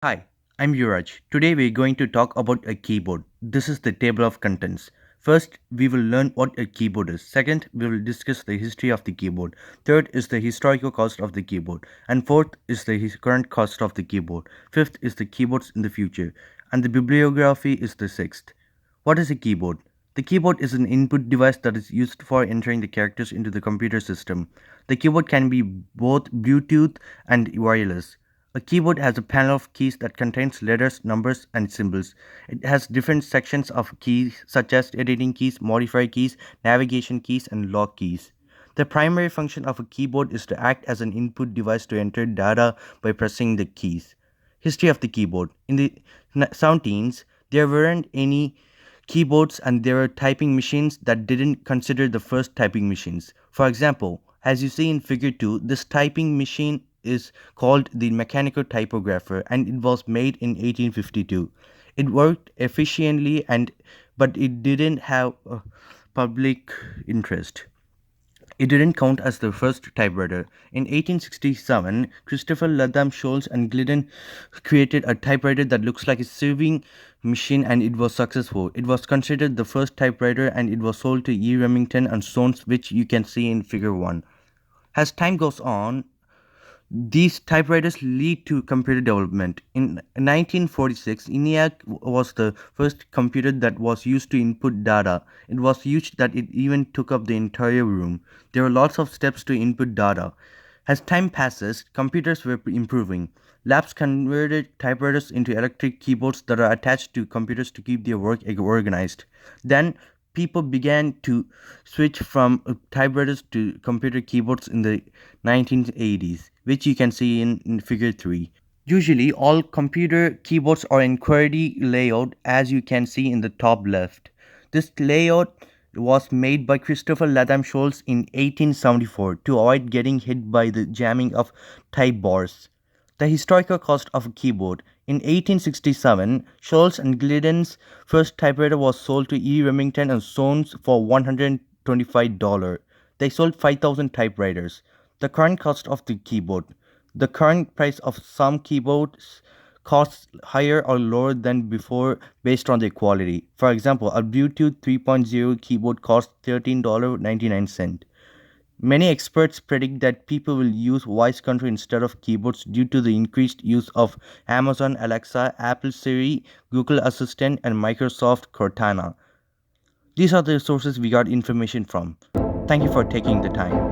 Hi, I'm Yuraj. Today we're going to talk about a keyboard. This is the table of contents. First, we will learn what a keyboard is. Second, we will discuss the history of the keyboard. Third is the historical cost of the keyboard. And fourth is the current cost of the keyboard. Fifth is the keyboards in the future. And the bibliography is the sixth. What is a keyboard? The keyboard is an input device that is used for entering the characters into the computer system. The keyboard can be both Bluetooth and wireless. A keyboard has a panel of keys that contains letters, numbers, and symbols. It has different sections of keys such as editing keys, modifier keys, navigation keys, and lock keys. The primary function of a keyboard is to act as an input device to enter data by pressing the keys. History of the keyboard. In the 17s, there weren't any keyboards and there were typing machines that didn't consider the first typing machines. For example, as you see in figure 2, this typing machine is called the mechanical typographer and it was made in 1852. It worked efficiently and but it didn't have public interest. It didn't count as the first typewriter. In 1867, Christopher Latham Scholes and Glidden created a typewriter that looks like a sewing machine and it was successful. It was considered the first typewriter and it was sold to E. Remington and Sons, which you can see in figure 1. As time goes on, these typewriters lead to computer development. In 1946, ENIAC was the first computer that was used to input data. It was huge that it even took up the entire room. There were lots of steps to input data. As time passes, computers were improving. Labs converted typewriters into electric keyboards that are attached to computers to keep their work organized. Then people began to switch from typewriters to computer keyboards in the 1980s, which you can see in figure 3. Usually, all computer keyboards are in QWERTY layout as you can see in the top left. This layout was made by Christopher Latham Scholes in 1874 to avoid getting hit by the jamming of type bars. The historical cost of a keyboard. In 1867, Scholes and Glidden's first typewriter was sold to E. Remington and Sons for $125. They sold 5,000 typewriters. The current cost of the keyboard. The current price of some keyboards costs higher or lower than before based on their quality. For example, a Bluetooth 3.0 keyboard costs $13.99. Many experts predict that people will use voice control instead of keyboards due to the increased use of Amazon Alexa, Apple Siri, Google Assistant, and Microsoft Cortana. These are the sources we got information from. Thank you for taking the time.